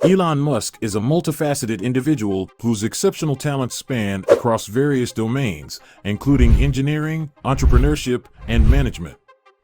Elon Musk is a multifaceted individual whose exceptional talents span across various domains, including engineering, entrepreneurship, and management.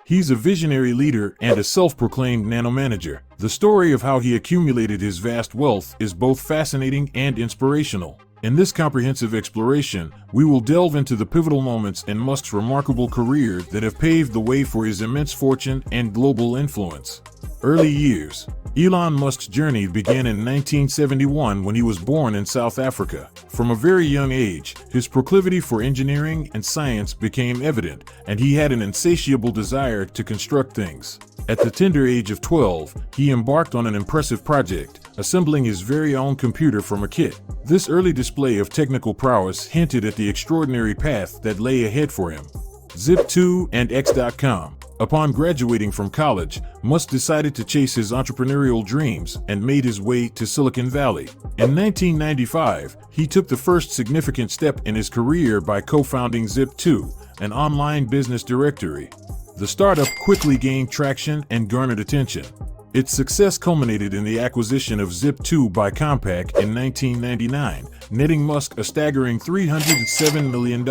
He's a visionary leader and a self-proclaimed nanomanager. The story of how he accumulated his vast wealth is both fascinating and inspirational. In this comprehensive exploration, we will delve into the pivotal moments in Musk's remarkable career that have paved the way for his immense fortune and global influence. Early years. Elon Musk's journey began in 1971 when he was born in South Africa. From a very young age, his proclivity for engineering and science became evident, and he had an insatiable desire to construct things. At the tender age of 12, he embarked on an impressive project, assembling his very own computer from a kit. This early display of technical prowess hinted at the extraordinary path that lay ahead for him. Zip2 and X.com. Upon graduating from college, Musk decided to chase his entrepreneurial dreams and made his way to Silicon Valley. In 1995, he took the first significant step in his career by co-founding Zip2, an online business directory. The startup quickly gained traction and garnered attention. Its success culminated in the acquisition of Zip2 by Compaq in 1999, netting Musk a staggering $307 million.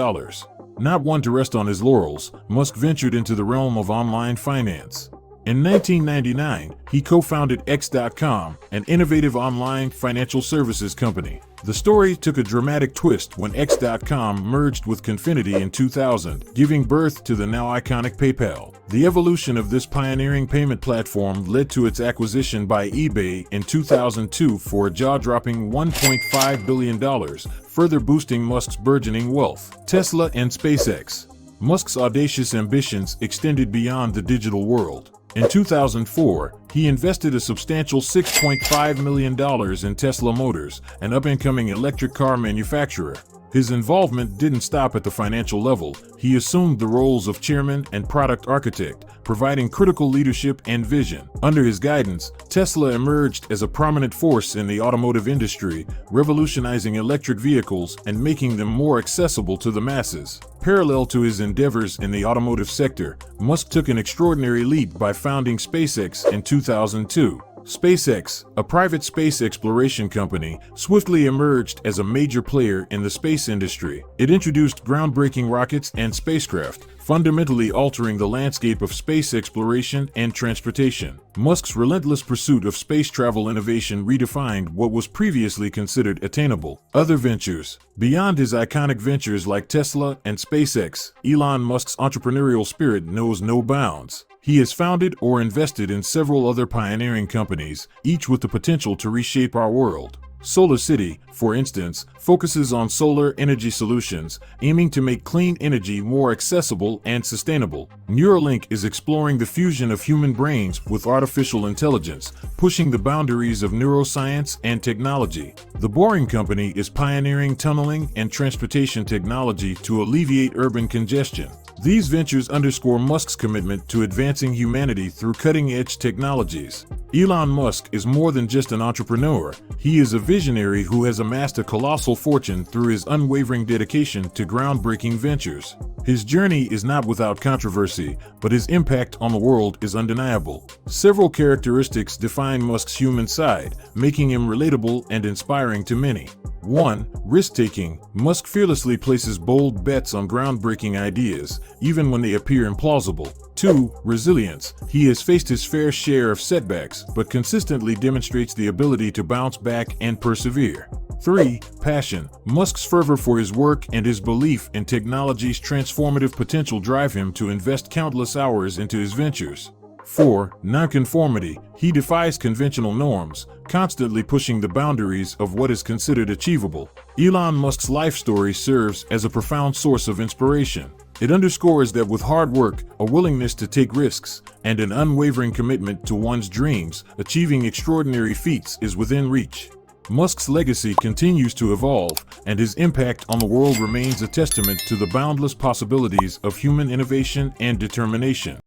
Not one to rest on his laurels, Musk ventured into the realm of online finance. In 1999, he co-founded X.com, an innovative online financial services company. The story took a dramatic twist when X.com merged with Confinity in 2000, giving birth to the now iconic PayPal. The evolution of this pioneering payment platform led to its acquisition by eBay in 2002 for a jaw-dropping $1.5 billion, further boosting Musk's burgeoning wealth. Tesla and SpaceX. Musk's audacious ambitions extended beyond the digital world. In 2004, he invested a substantial $6.5 million in Tesla Motors, an up-and-coming electric car manufacturer. His involvement didn't stop at the financial level. He assumed the roles of chairman and product architect, providing critical leadership and vision. Under his guidance, Tesla emerged as a prominent force in the automotive industry, revolutionizing electric vehicles and making them more accessible to the masses. Parallel to his endeavors in the automotive sector, Musk took an extraordinary leap by founding SpaceX in 2002. SpaceX, a private space exploration company, swiftly emerged as a major player in the space industry. It introduced groundbreaking rockets and spacecraft, fundamentally altering the landscape of space exploration and transportation. Musk's relentless pursuit of space travel innovation redefined what was previously considered attainable. Other ventures. Beyond his iconic ventures like Tesla and SpaceX, Elon Musk's entrepreneurial spirit knows no bounds. He has founded or invested in several other pioneering companies, each with the potential to reshape our world. SolarCity, for instance, focuses on solar energy solutions, aiming to make clean energy more accessible and sustainable. Neuralink is exploring the fusion of human brains with artificial intelligence, pushing the boundaries of neuroscience and technology. The Boring Company is pioneering tunneling and transportation technology to alleviate urban congestion. These ventures underscore Musk's commitment to advancing humanity through cutting-edge technologies. Elon Musk is more than just an entrepreneur. He is a visionary who has amassed a colossal fortune through his unwavering dedication to groundbreaking ventures. His journey is not without controversy, but his impact on the world is undeniable. Several characteristics define Musk's human side, making him relatable and inspiring to many. 1. Risk-taking. Musk fearlessly places bold bets on groundbreaking ideas, even when they appear implausible. 2. Resilience. He has faced his fair share of setbacks, but consistently demonstrates the ability to bounce back and persevere. 3. Passion. Musk's fervor for his work and his belief in technology's transformative potential drive him to invest countless hours into his ventures. 4. Nonconformity. He defies conventional norms, constantly pushing the boundaries of what is considered achievable. Elon Musk's life story serves as a profound source of inspiration. It underscores that with hard work, a willingness to take risks, and an unwavering commitment to one's dreams, achieving extraordinary feats is within reach. Musk's legacy continues to evolve, and his impact on the world remains a testament to the boundless possibilities of human innovation and determination.